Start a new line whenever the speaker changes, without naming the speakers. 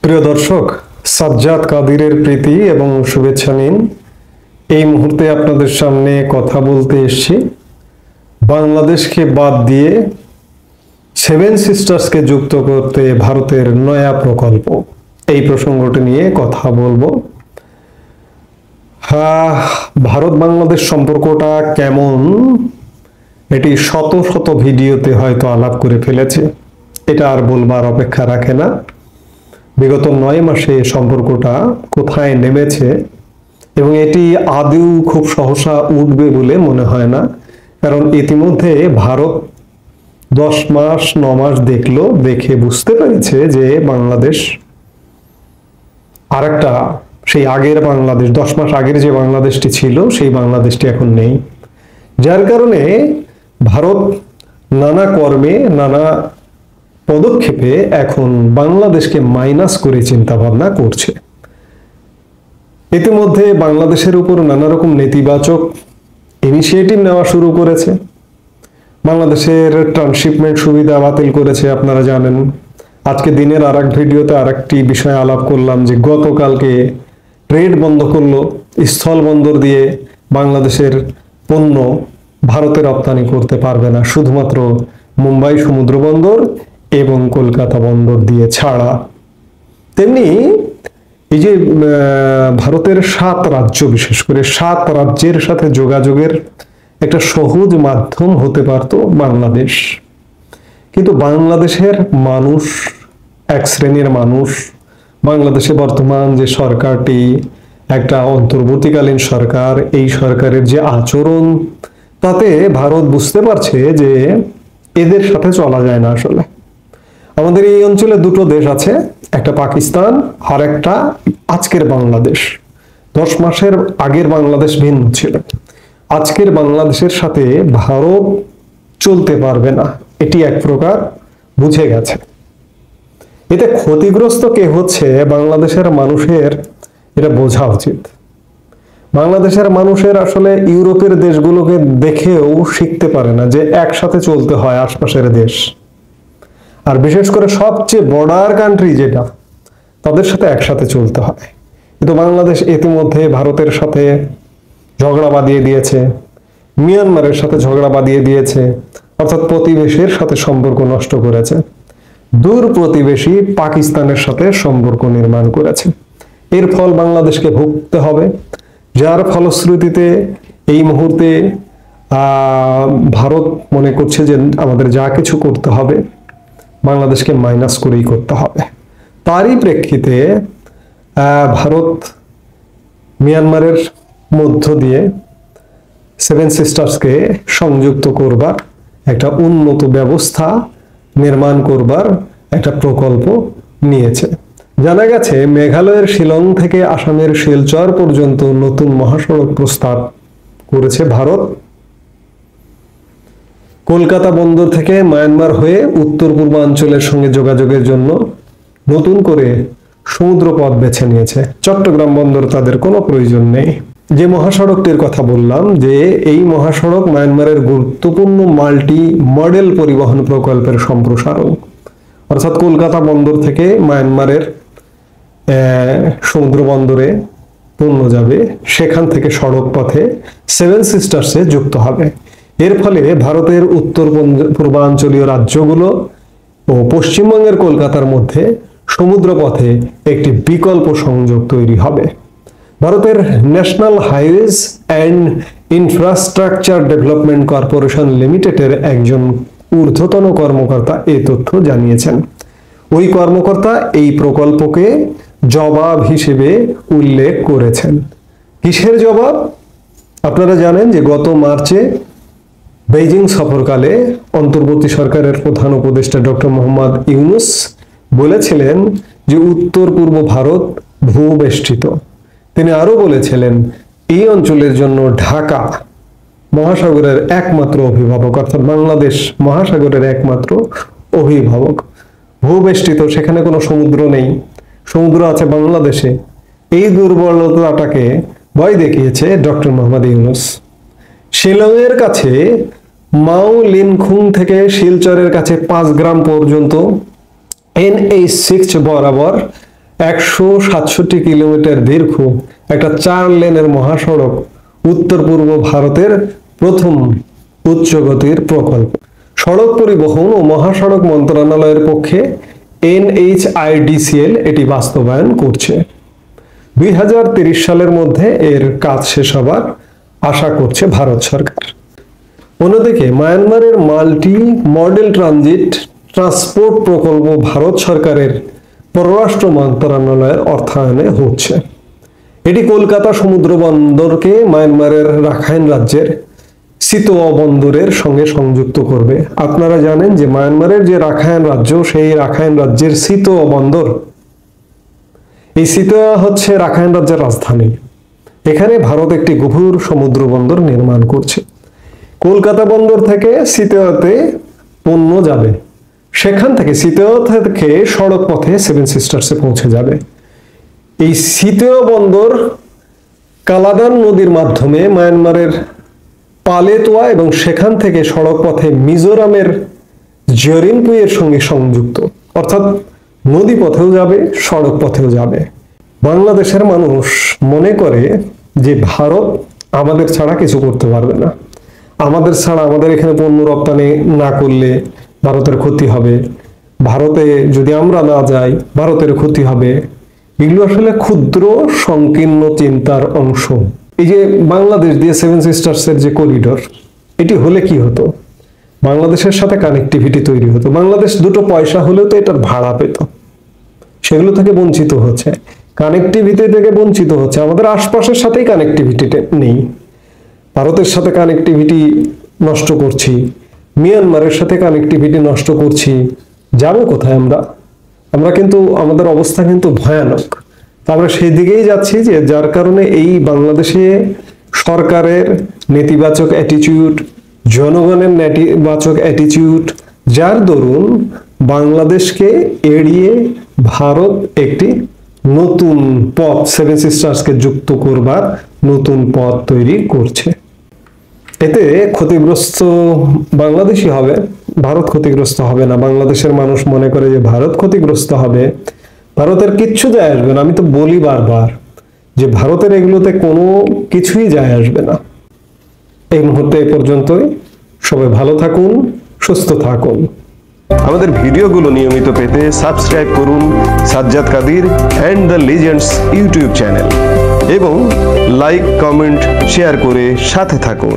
প্রিয় দর্শক, সাজ্জাদ কাদিরের প্রীতি এবং শুভেচ্ছা নিন। এই মুহূর্তে আপনাদের সামনে কথা বলতে এসেছি বাংলাদেশকে বাদ দিয়ে সেভেন সিস্টার্সকে যুক্ত করতে ভারতের নয়া প্রকল্প, এই প্রসঙ্গটি নিয়ে কথা বলবো। ভারত বাংলাদেশ সম্পর্কটা কেমন, এটি শত শত ভিডিওতে হয়তো আলাপ করে ফেলেছে, এটা আর বলবার অপেক্ষা রাখে না। বিগত 9 মাসে সম্পর্কটা কোথায় নেমেছে এবং এটি আদৌ খুব সহসা উঠবে বলে মনে হয় না, কারণ ইতিমধ্যে ভারত 10 মাস 9 মাস দেখলো, দেখে বুঝতে পেরেছে যে বাংলাদেশ আরেকটা সেই আগের বাংলাদেশ, 10 মাস আগের যে বাংলাদেশটি ছিল সেই বাংলাদেশটি এখন নেই। যার কারণে ভারত নানা কর্মে নানা পদক্ষেপে এখন বাংলাদেশকে মাইনাস করে চিন্তা ভাবনা করছে। ইতিমধ্যে বাংলাদেশের উপর নানা রকম নেতিবাচক ইনিশিয়েটিভ নেওয়া শুরু করেছে। বাংলাদেশের ট্রান্সশিপমেন্ট সুবিধা বাতিল করেছে, আপনারা জানেন। আজকে দিনের আরেক ভিডিওতে আরেকটি বিষয় আলাপ করলাম যে গতকালকে ট্রেড বন্ধ করলো, স্থল বন্দর দিয়ে বাংলাদেশের পণ্য ভারতে রপ্তানি করতে পারবে না, শুধুমাত্র মুম্বাই সমুদ্র বন্দর এবং কলকাতা বন্দর দিয়ে ছাড়া। তেমনি এই যে ভারতের 7 রাজ্য, বিশেষ করে 7 রাজ্যের সাথে যোগাযোগের একটা সহজ মাধ্যম হতে পারত বাংলাদেশ, কিন্তু বাংলাদেশের মানুষ এক শ্রেণীর মানুষ। বাংলাদেশে বর্তমান যে সরকারটি একটা অন্তর্বর্তীকালীন সরকার, এই সরকারের যে আচরণ, তাতে ভারত বুঝতে পারছে যে এদের সাথে চলা যায় না। আসলে আমাদের এই অঞ্চলে দুটো দেশ আছে, একটা পাকিস্তান আর একটা আজকের বাংলাদেশ। 10 মাসের আগের বাংলাদেশ ভিন্ন ছিল, আজকের বাংলাদেশের সাথে ভারত চলতে পারবে না, এটি এক প্রকার বুঝে গেছে। এতে ক্ষতিগ্রস্ত কে হচ্ছে বাংলাদেশের মানুষের, এটা বোঝা উচিত। বাংলাদেশের মানুষের আসলে ইউরোপের দেশগুলোকে দেখেও শিখতে পারে না যে একসাথে চলতে হয় আশপাশের দেশ, আর বিশেষ করে সবচেয়ে বর্ডার কান্ট্রি যেটা, তাদের সাথে একসাথে চলতে হয়। কিন্তু বাংলাদেশ ইতিমধ্যে ভারতের সাথে ঝগড়া বাঁধিয়ে দিয়েছে, মিয়ানমারের সাথে ঝগড়া বাঁধিয়ে দিয়েছে, অর্থাৎ প্রতিবেশীর সাথে সম্পর্ক নষ্ট করেছে। দূর প্রতিবেশী পাকিস্তানের সাথে সম্পর্ক নির্মাণ করেছে। এর ফল বাংলাদেশকে ভুগতে হবে, যার ফলশ্রুতিতে এই মুহূর্তে ভারত মনে করছে যে আমাদের যা কিছু করতে হবে বাংলাদেশকে মাইনাস করেই করতে হবে। তারই প্রেক্ষিতে ভারত মিয়ানমারের মধ্য দিয়ে সেভেন সিস্টার্সকে সংযুক্ত করবার একটা উন্নত ব্যবস্থা নির্মাণ করবার একটা প্রকল্প নিয়েছে। জানা গেছে মেঘালয়ের শিলং থেকে আসামের শিলচর পর্যন্ত নতুন মহাসড়ক প্রস্তাব করেছে ভারত। কলকাতা বন্দর থেকে মায়ানমার হয়ে উত্তর পূর্বাঞ্চলের সঙ্গে যোগাযোগের জন্য নতুন করে সমুদ্র পথ বেছে নিয়েছে। চট্টগ্রাম বন্দর তাদের কোনো প্রয়োজন নেই। যে মহাসড়কটির কথা বললাম, যে এই মহাসড়ক মায়ানমারের গুরুত্বপূর্ণ মাল্টি মডেল পরিবহন প্রকল্পের সম্প্রসারণ, অর্থাৎ কলকাতা বন্দর থেকে মায়ানমারের সমুদ্র বন্দরে পণ্য যাবে, সেখান থেকে সড়ক পথে সেভেন সিস্টার্সে যুক্ত হবে। এর ফলে ভারতের উত্তর পূর্বাঞ্চলীয় রাজ্যগুলো ও পশ্চিমবঙ্গের কলকাতার মধ্যে সমুদ্র পথে একটি বিকল্প সংযোগ তৈরি হবে। ভারতের national highways and infrastructure development corporation লিমিটেডের একজন ঊর্ধ্বতন কর্মকর্তা এই তথ্য জানিয়েছেন। ওই কর্মকর্তা এই প্রকল্পকে জবাব হিসেবে উল্লেখ করেছেন। কিসের জবাব? আপনারা জানেন যে গত মার্চে বেইজিং সফরকালে অন্তর্বর্তী সরকারের প্রধান উপদেষ্টা ডক্টর মোহাম্মদ ইউনুস বলেছিলেন যে উত্তর পূর্ব ভারত ভূবেষ্টিত। তিনি আরো বলেছিলেন এই অঞ্চলের জন্য ঢাকা মহাসাগরের একমাত্র অভিভাবক, অর্থাৎ বাংলাদেশ মহাসাগরের একমাত্র অভিভাবক। ভূবেষ্টিত, সেখানে কোনো সমুদ্র নেই, সমুদ্র আছে বাংলাদেশে। এই দুর্বলতাটাকে ভয় দেখিয়েছে ডক্টর মোহাম্মদ ইউনুস। শিলংয়ের কাছে মাও লিনখুং থেকে শিলচরের কাছে 5 গ্রাম পর্যন্ত NH6 বরাবর 167 কিলোমিটার দীর্ঘ একটা 4 লেনের মহাসড়ক উত্তর পূর্ব ভারতের প্রথম উচ্চ গতির প্রকল্প। সড়ক পরিবহন ও মহাসড়ক মন্ত্রণালয়ের পক্ষে NHIDCL এটি বাস্তবায়ন করছে। 2030 সালের মধ্যে এর কাজ শেষ হবার আশা করছে ভারত সরকার। অন্যদিকে মায়ানমারের মাল্টি মডেল ট্রান্সপোর্ট প্রকল্প ভারত সরকারের পররাষ্ট্র মন্ত্রণালয়ের অর্থায়নে হচ্ছে। এটি কলকাতা সমুদ্র বন্দরকে মায়ানমারের রাখাইন রাজ্যের সিতোয়া বন্দরের সঙ্গে সংযুক্ত করবে। আপনারা জানেন যে মায়ানমারের যে রাখাইন রাজ্য, সেই রাখাইন রাজ্যের সিতোয়া বন্দর, এই সিতোয়া হচ্ছে রাখাইন রাজ্যের রাজধানী। এখানে ভারত একটি গভীর সমুদ্র বন্দর নির্মাণ করছে। কলকাতা বন্দর থেকে সিতোয়াতে পণ্য যাবে, সেখান থেকে সিতোয়া থেকে সড়ক পথে সেভেন সিস্টার্সে পৌঁছে যাবে। এই সিতোয়া বন্দর কালাদান নদীর মাধ্যমে মায়ানমারের পালেতোয়া এবং সেখান থেকে সড়ক পথে মিজোরামের জরিনপুইয়ের সঙ্গে সংযুক্ত, অর্থাৎ নদী পথেও যাবে, সড়ক পথেও যাবে। বাংলাদেশের মানুষ মনে করে যে ভারত আমাদের ছাড়া কিছু করতে পারবে না, আমাদের ছাড়া আমাদের এখানে পণ্য রপ্তানি না করলে ভারতের ক্ষতি হবে, ভারতে যদি আমরা না যাই ভারতের ক্ষতি হবে। এগুলো আসলে ক্ষুদ্র সংকীর্ণ চিন্তার অংশ। এই যে বাংলাদেশ দিয়ে সেভেন সিস্টার্সের যে করিডোর, এটি হলে কি হতো? বাংলাদেশের সাথে কানেক্টিভিটি তৈরি হতো। বাংলাদেশ দুটো পয়সা হলেও তো এটার ভাড়া পেত, সেগুলো থেকে বঞ্চিত হচ্ছে, কানেক্টিভিটি থেকে বঞ্চিত হচ্ছে। আমাদের আশপাশের সাথেই কানেক্টিভিটি নেই। ভারতের সাথে কানেক্টিভিটি নষ্ট করছি, মিয়ানমারের সাথে কানেক্টিভিটি নষ্ট করছি, যাবো কোথায় আমরা? আমরা কিন্তু আমাদের অবস্থা কিন্তু ভয়ানক। তো আমরা সেই দিকেই যাচ্ছি, যে যার কারণে এই বাংলাদেশে সরকারের নেতিবাচক অ্যাটিটিউড, জনগণের নেতিবাচক অ্যাটিটিউড, যার দরুন বাংলাদেশকে এড়িয়ে ভারত একটি নতুন পথ, সেভেন সিস্টার্সকে যুক্ত করবার নতুন পথ তৈরি করছে। এতে ক্ষতিগ্রস্ত বাংলাদেশই হবে, ভারত ক্ষতিগ্রস্ত হবে না। বাংলাদেশের মানুষ মনে করে যে ভারত ক্ষতিগ্রস্ত হবে, ভারতের কিচ্ছু যায় আসবে না। আমি তো বলি বারবার যে ভারতের এগুলোতে কোনো কিছুই যায় আসবে না। এই মুহূর্তে এ পর্যন্তই। সবাই ভালো থাকুন, সুস্থ থাকুন।
আমাদের ভিডিওগুলো নিয়মিত পেতে সাবস্ক্রাইব করুন Sajjad Kadir and the legends YouTube channel এবং লাইক, কমেন্ট, শেয়ার করে সাথে থাকুন।